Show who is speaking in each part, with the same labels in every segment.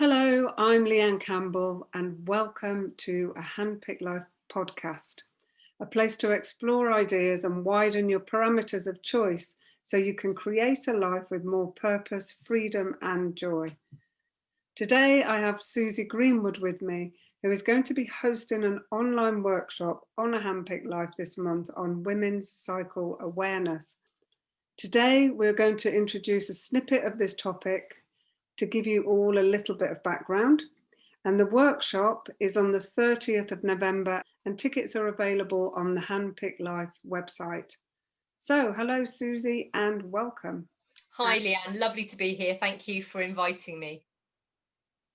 Speaker 1: Hello, I'm Leanne Campbell, and welcome to a Handpicked Life podcast, a place to explore ideas and widen your parameters of choice so you can create a life with more purpose, freedom, and joy. Today, I have Suzy Greenwood with me, who is going to be hosting an online workshop on a Handpicked Life this month on women's cycle awareness. Today, we're going to introduce a snippet of this topic to give you all a little bit of background. And the workshop is on the 30th of November and tickets are available on the Handpicked Life website. So hello, Suzy, and welcome.
Speaker 2: Hi, Leanne. Lovely to be here. Thank you for inviting me.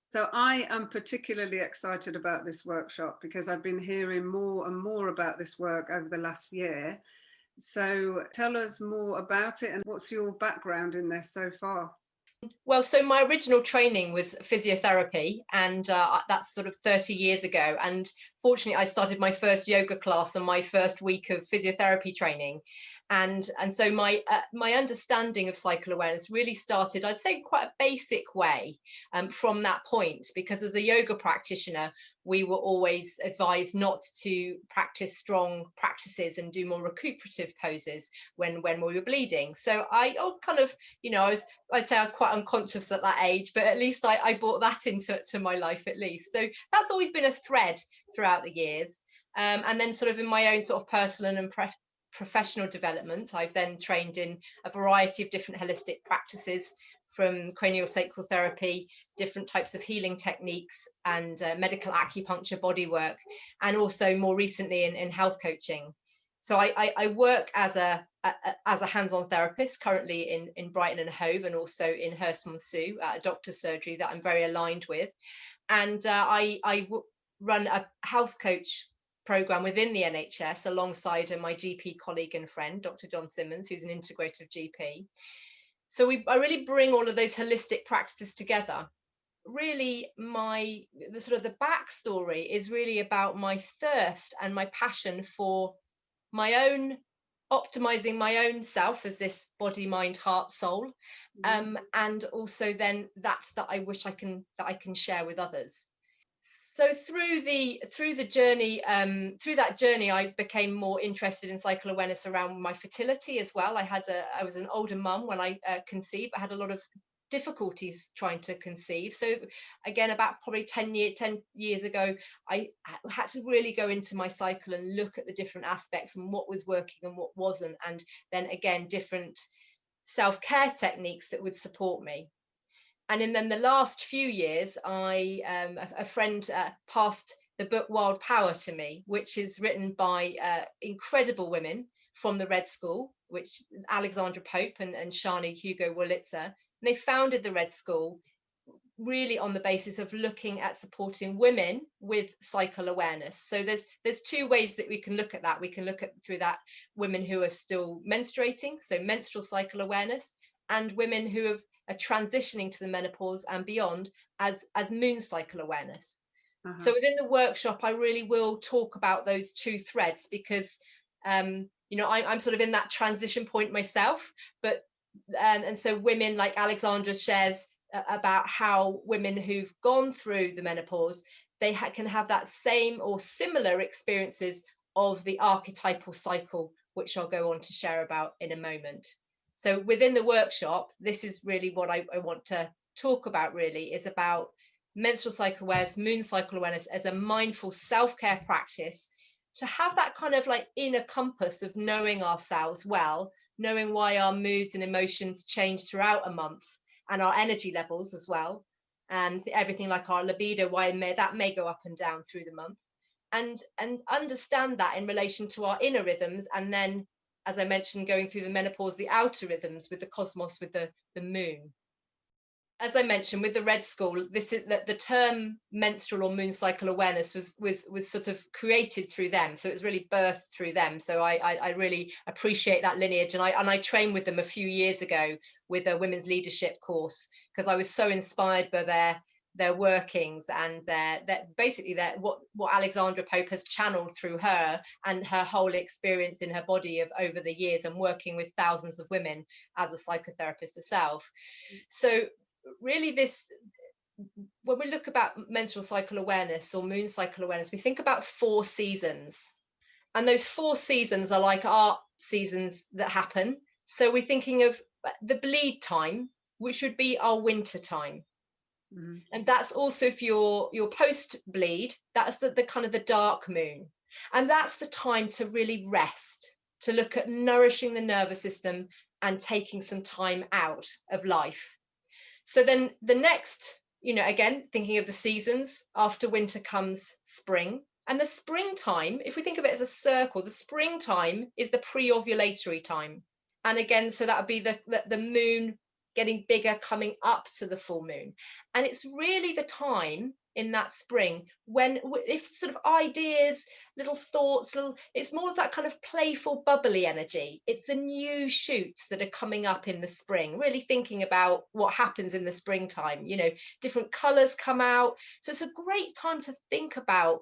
Speaker 1: So I am particularly excited about this workshop because I've been hearing more and more about this work over the last year. So tell us more about it and what's your background in this so far?
Speaker 2: Well, so my original training was physiotherapy, and that's sort of 30 years ago. And fortunately, I started my first yoga class on my first week of physiotherapy training. And so my understanding of cycle awareness really started, I'd say, quite a basic way from that point, because as a yoga practitioner, we were always advised not to practice strong practices and do more recuperative poses when we were bleeding. So I I'd say I'm quite unconscious at that age, but at least I brought that into my life at least. So that's always been a thread throughout the years. And then sort of in my own sort of personal and professional development, I've then trained in a variety of different holistic practices, from craniosacral therapy, different types of healing techniques, and medical acupuncture, body work, and also more recently in health coaching. So I work as a hands-on therapist currently in Brighton and Hove, and also in Hurst-on-Sea, a doctor's surgery that I'm very aligned with. And I run a health coach program within the NHS alongside my GP colleague and friend, Dr. John Simmons, who's an integrative GP. So I really bring all of those holistic practices together. Really, the backstory is really about my thirst and my passion for my own optimizing my own self as this body, mind, heart, soul, and also then that I wish I can share with others. So through that journey, I became more interested in cycle awareness around my fertility as well. I was an older mum when I conceived. I had a lot of difficulties trying to conceive. So again, about probably 10 years ago, I had to really go into my cycle and look at the different aspects and what was working and what wasn't, and then again different self-care techniques that would support me. And then the last few years, a friend passed the book Wild Power to me, which is written by incredible women from the Red School, which Alexandra Pope and Shani Hugo Wurlitzer. And they founded the Red School really on the basis of looking at supporting women with cycle awareness. So there's two ways that we can look at that. We can look at through that women who are still menstruating, so menstrual cycle awareness, and women who are transitioning to the menopause and beyond as moon cycle awareness. So within the workshop, I really will talk about those two threads, because I'm sort of in that transition point myself, but and so women like Alexandra shares about how women who've gone through the menopause, they can have that same or similar experiences of the archetypal cycle, which I'll go on to share about in a moment. So within the workshop, this is really what I want to talk about, really, is about menstrual cycle awareness, moon cycle awareness as a mindful self-care practice, to have that kind of like inner compass of knowing ourselves well, knowing why our moods and emotions change throughout a month, and our energy levels as well, and everything like our libido, why that may go up and down through the month, and understand that in relation to our inner rhythms, and then, as I mentioned, going through the menopause, the outer rhythms with the cosmos, with the moon. As I mentioned, with the Red School, this is the term menstrual or moon cycle awareness was sort of created through them. So it was really birthed through them. So I really appreciate that lineage. And I trained with them a few years ago with a women's leadership course, because I was so inspired by their workings and what Alexandra Pope has channeled through her and her whole experience in her body of over the years, and working with thousands of women as a psychotherapist herself. So really, when we look about menstrual cycle awareness or moon cycle awareness, we think about 4 seasons. And those 4 seasons are like our seasons that happen. So we're thinking of the bleed time, which would be our winter time. Mm-hmm. And that's also for your post bleed, that's the kind of the dark moon. And that's the time to really rest, to look at nourishing the nervous system and taking some time out of life. So then the next, again, thinking of the seasons, after winter comes spring. And the springtime, if we think of it as a circle, the springtime is the pre-ovulatory time. And again, so that would be the moon getting bigger, coming up to the full moon. And it's really the time in that spring when, if sort of ideas, little thoughts, it's more of that kind of playful, bubbly energy. It's the new shoots that are coming up in the spring, really thinking about what happens in the springtime. Different colors come out. So it's a great time to think about,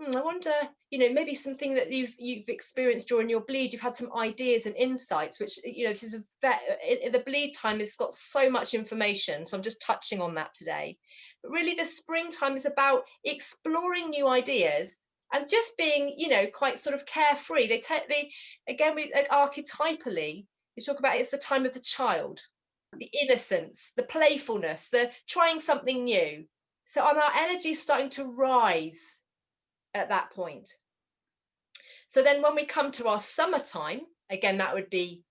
Speaker 2: I wonder, maybe something that you've experienced during your bleed. You've had some ideas and insights, which, this is the bleed time has got so much information. So I'm just touching on that today. But really, the springtime is about exploring new ideas and just being, quite sort of carefree. Archetypally, you talk about it's the time of the child, the innocence, the playfulness, the trying something new. So our energy is starting to rise at that point. So then when we come to our summertime, again, that would be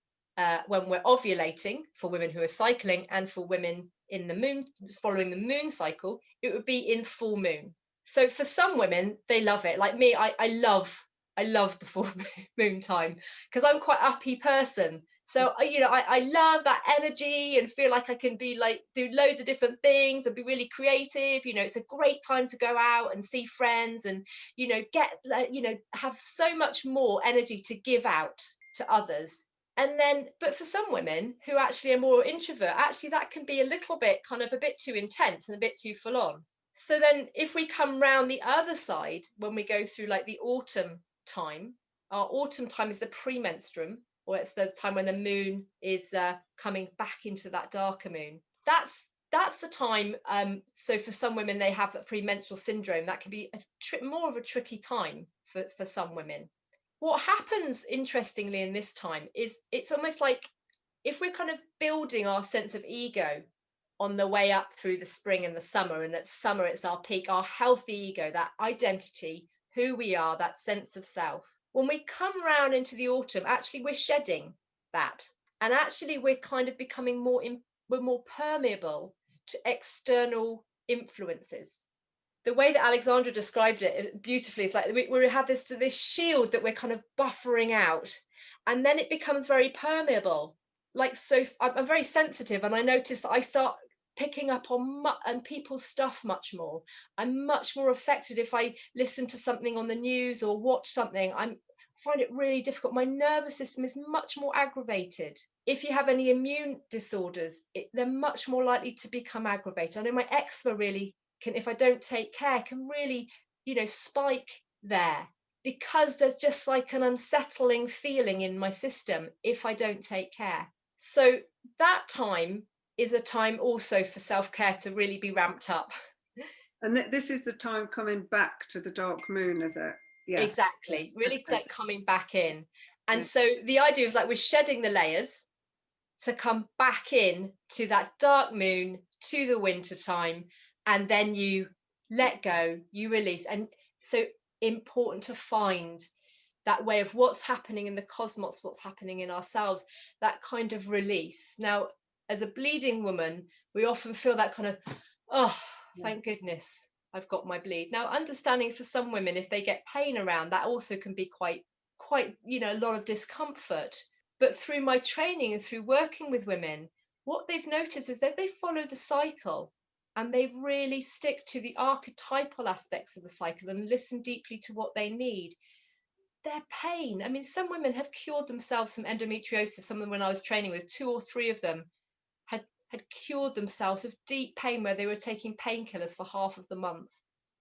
Speaker 2: when we're ovulating for women who are cycling, and for women in the moon, following the moon cycle, it would be in full moon. So for some women, they love it. Like me, I love the full moon time because I'm quite an uppy person. So, I love that energy and feel like I can be do loads of different things and be really creative. It's a great time to go out and see friends and, have so much more energy to give out to others. And then, but for some women who actually are more introvert, actually that can be a little bit kind of a bit too intense and a bit too full on. So then if we come round the other side, when we go through the autumn time, our autumn time is the premenstruum, or it's the time when the moon is coming back into that darker moon. That's the time. So for some women, they have a premenstrual syndrome. That can be more of a tricky time for some women. What happens, interestingly, in this time is it's almost like if we're kind of building our sense of ego on the way up through the spring and the summer, and that summer, it's our peak, our healthy ego, that identity, who we are, that sense of self. When we come round into the autumn, actually we're shedding that, and actually we're kind of becoming we're more permeable to external influences. The way that Alexandra described it beautifully is like we have this shield that we're kind of buffering out, and then it becomes very permeable. So I'm very sensitive, and I notice that I start picking up on people's stuff much more. I'm much more affected if I listen to something on the news or watch something. I find it really difficult. My nervous system is much more aggravated. If you have any immune disorders, they're much more likely to become aggravated. I know my eczema really can, if I don't take care, can really, spike there, because there's just like an unsettling feeling in my system if I don't take care. So that time is a time also for self-care to really be ramped up.
Speaker 1: And this is the time coming back to the dark moon, is it? Yeah,
Speaker 2: exactly. Really like coming back in. And so the idea is we're shedding the layers to come back in to that dark moon, to the winter time, and then you let go, you release. And so important to find that way of what's happening in the cosmos, what's happening in ourselves, that kind of release. Now, as a bleeding woman, we often feel that kind of, thank goodness I've got my bleed. Now, understanding for some women, if they get pain around, that also can be quite, a lot of discomfort. But through my training and through working with women, what they've noticed is that they follow the cycle and they really stick to the archetypal aspects of the cycle and listen deeply to what they need. Their pain, I mean, some women have cured themselves from endometriosis. Some of them, when I was training with, 2 or 3 of them had cured themselves of deep pain where they were taking painkillers for half of the month.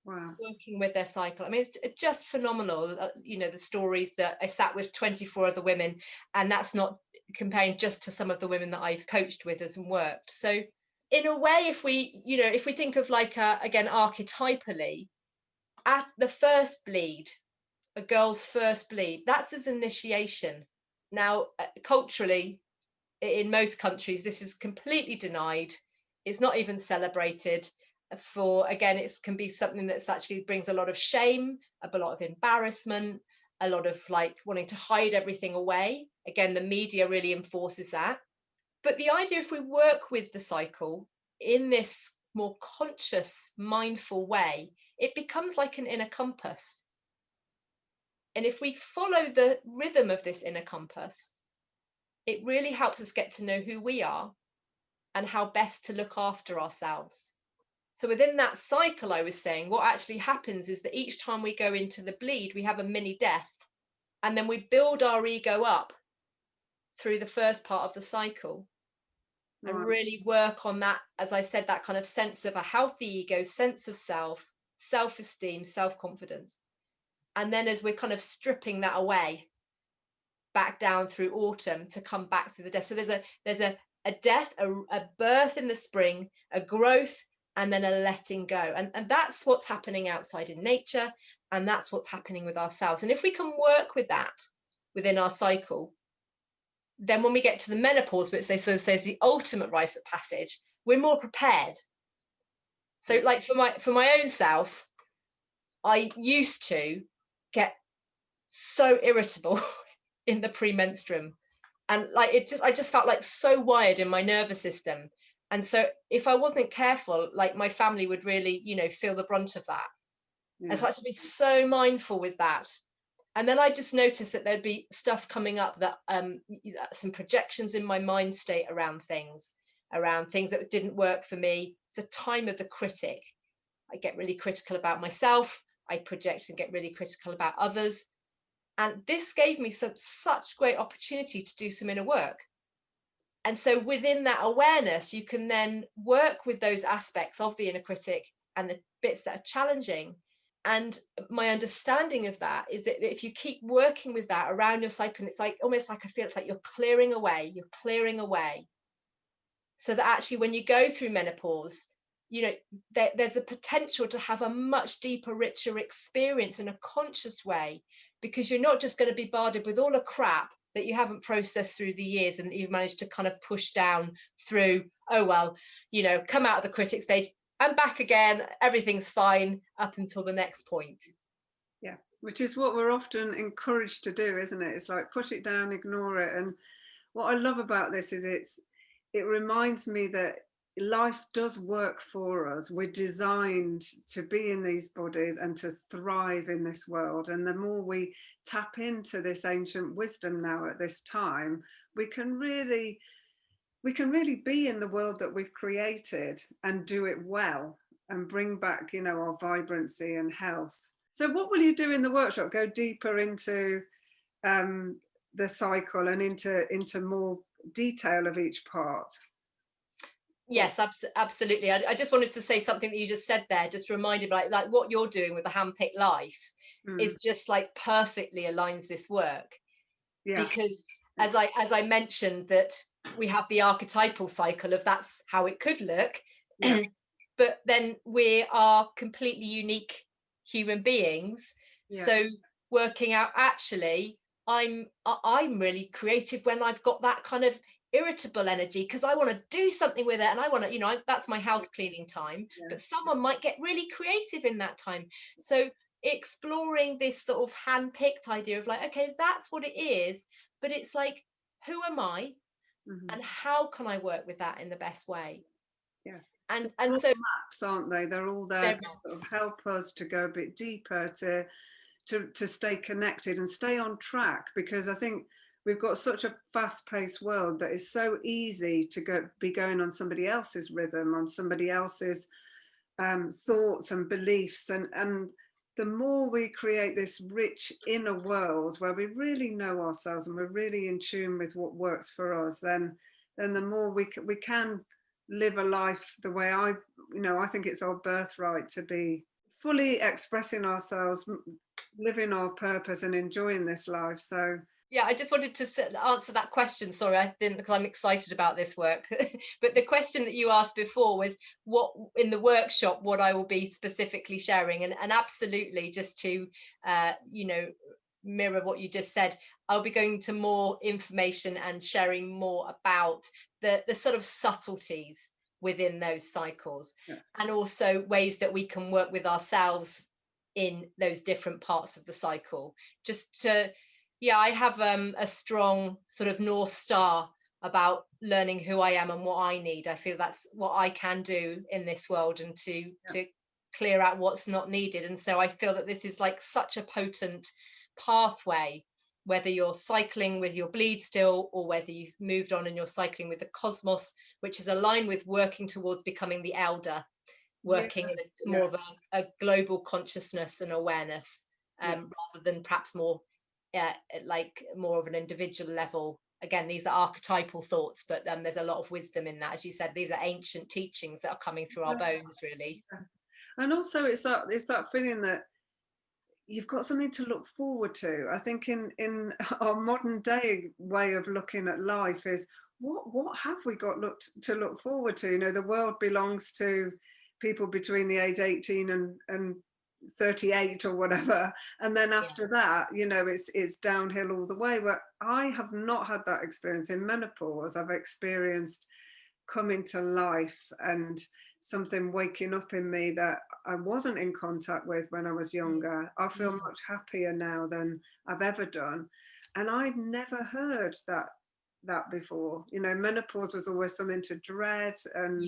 Speaker 1: Wow.
Speaker 2: Working with their cycle. I mean, it's just phenomenal. The stories that I sat with 24 other women, and that's not comparing just to some of the women that I've coached with us and worked. So in a way, if we think of like again archetypally, at the first bleed, a girl's first bleed, that's his initiation. Now, culturally, in most countries, this is completely denied. It's not even celebrated. Again, it can be something that's actually brings a lot of shame, a lot of embarrassment, a lot of like wanting to hide everything away. Again, the media really enforces that. But the idea, if we work with the cycle in this more conscious, mindful way, it becomes like an inner compass. And if we follow the rhythm of this inner compass, it really helps us get to know who we are and how best to look after ourselves. So within that cycle, I was saying, what actually happens is that each time we go into the bleed, we have a mini death, and then we build our ego up through the first part of the cycle and really work on that, as I said, that kind of sense of a healthy ego, sense of self, self-esteem, self-confidence. And then as we're kind of stripping that away, back down through autumn to come back through the death. So there's a death, a birth in the spring, a growth, and then a letting go. And that's what's happening outside in nature, and that's what's happening with ourselves. And if we can work with that within our cycle, then when we get to the menopause, which they sort of say is the ultimate rite of passage, we're more prepared. So like for my own self, I used to get so irritable in the premenstruum, and like I just felt like so wired in my nervous system. And so if I wasn't careful, like my family would really, feel the brunt of that. And so I had to be so mindful with that. And then I just noticed that there'd be stuff coming up that some projections in my mind state around things that didn't work for me. It's the time of the critic. I get really critical about myself. I project and get really critical about others. And this gave me such great opportunity to do some inner work. And so within that awareness, you can then work with those aspects of the inner critic and the bits that are challenging. And my understanding of that is that if you keep working with that around your cycle, it's like almost like I feel it's like you're clearing away. So that actually when you go through menopause, there's a potential to have a much deeper, richer experience in a conscious way, because you're not just going to be bombarded with all the crap that you haven't processed through the years and that you've managed to kind of push down through, come out of the critic stage and back again, everything's fine up until the next point.
Speaker 1: Yeah, which is what we're often encouraged to do, isn't it? It's like push it down, ignore it. And what I love about this is it reminds me that life does work for us. We're designed to be in these bodies and to thrive in this world. And the more we tap into this ancient wisdom now at this time, we can really be in the world that we've created and do it well and bring back, our vibrancy and health. So what will you do in the workshop? Go deeper into the cycle and into more detail of each part?
Speaker 2: Yes, absolutely. I just wanted to say something that you just said there, just reminded me, like what you're doing with the Handpicked Life is just like perfectly aligns this work. Yeah. Because as I mentioned, that we have the archetypal cycle of that's how it could look, but then we are completely unique human beings. Yeah. So working out, actually, I'm really creative when I've got that kind of irritable energy, because I want to do something with it, and I want to, that's my house cleaning time. Yeah. But someone might get really creative in that time. So exploring this sort of handpicked idea of like, okay, that's what it is, but it's like, who am I, and how can I work with that in the best way?
Speaker 1: Yeah.
Speaker 2: And
Speaker 1: so maps, aren't they? They're all there to sort of help us to go a bit deeper, to stay connected and stay on track, because I think we've got such a fast-paced world that it's so easy to be going on somebody else's rhythm, on somebody else's thoughts and beliefs, and the more we create this rich inner world where we really know ourselves and we're really in tune with what works for us, then the more we can live a life the way I think it's our birthright to be fully expressing ourselves, living our purpose and enjoying this life. So
Speaker 2: Yeah, I just wanted to answer that question. Sorry, I didn't, because I'm excited about this work. But the question that you asked before was what in the workshop, what I will be specifically sharing. And absolutely, just to, mirror what you just said, I'll be going to more information and sharing more about the sort of subtleties within those cycles,
Speaker 1: Yeah.
Speaker 2: and also ways that we can work with ourselves in those different parts of the cycle. Just to, yeah, I have a strong sort of North Star about learning who I am and what I need. I feel that's what I can do in this world, and to clear out what's not needed. And so I feel that this is like such a potent pathway, whether you're cycling with your bleed still, or whether you've moved on and you're cycling with the cosmos, which is aligned with working towards becoming the elder, working in more of a global consciousness and awareness, rather than perhaps more like more of an individual level. Again, these are archetypal thoughts, but there's a lot of wisdom in that. As you said, these are ancient teachings that are coming through our bones, really.
Speaker 1: And also it's that feeling that you've got something to look forward to. I think in our modern day way of looking at life is what have we got to look forward to? You know, the world belongs to people between the age 18 and 38 or whatever, and then after that, you know, it's downhill all the way. But I have not had that experience in menopause. I've experienced coming to life and something waking up in me that I wasn't in contact with when I was younger. I feel much happier now than I've ever done. And I'd never heard that before. You know, menopause was always something to dread, and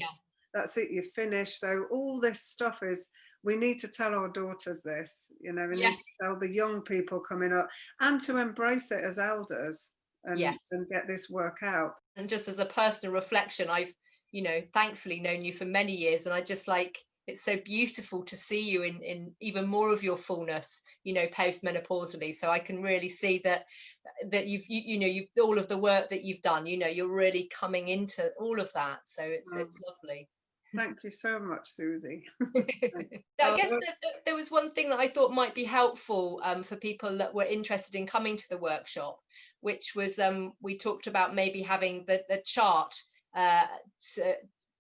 Speaker 1: that's it, you're finished. So all this stuff is, we need to tell our daughters this, you know, we need to tell the young people coming up, and to embrace it as elders and get this work out.
Speaker 2: And just as a personal reflection, I've, thankfully known you for many years, and I just like, it's so beautiful to see you in even more of your fullness, post-menopausally. So I can really see that you've all of the work that you've done, you're really coming into all of that. So it's lovely.
Speaker 1: Thank you so much, Suzy.
Speaker 2: I guess there was one thing that I thought might be helpful for people that were interested in coming to the workshop, which was we talked about maybe having the chart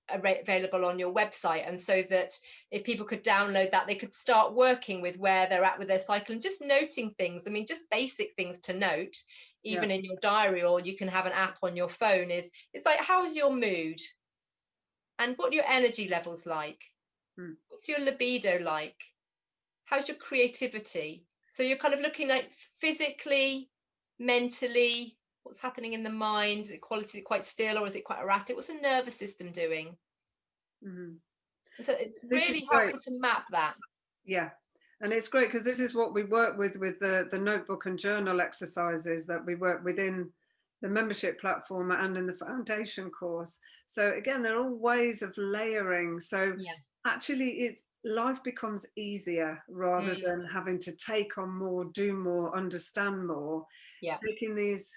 Speaker 2: available on your website, and so that if people could download that, they could start working with where they're at with their cycle and just noting things. I mean, just basic things to note, even in your diary, or you can have an app on your phone. It's like, how's your mood? And what are your energy levels like? What's your libido like? How's your creativity? So you're kind of looking at physically, mentally, what's happening in the mind. Is it quality quite still, or is it quite erratic? What's the nervous system doing? So it's really helpful to map that.
Speaker 1: Yeah. And it's great because this is what we work with the notebook and journal exercises that we work within the membership platform and in the foundation course. So again, they're all ways of layering. So actually life becomes easier rather than having to take on more, do more, understand more. Taking these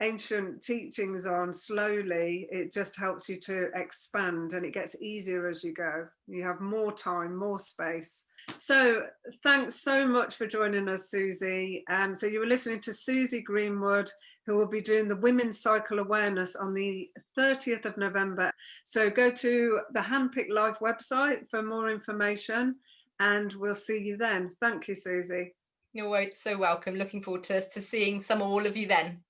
Speaker 1: ancient teachings on slowly, it just helps you to expand, and it gets easier as you go. You have more time, more space. So thanks so much for joining us, Suzy. So you were listening to Suzy Greenwood, who will be doing the Women's Cycle Awareness on the 30th of November. So go to the Handpicked Life website for more information, and we'll see you then. Thank you, Suzy.
Speaker 2: You're so welcome. Looking forward to seeing all of you then.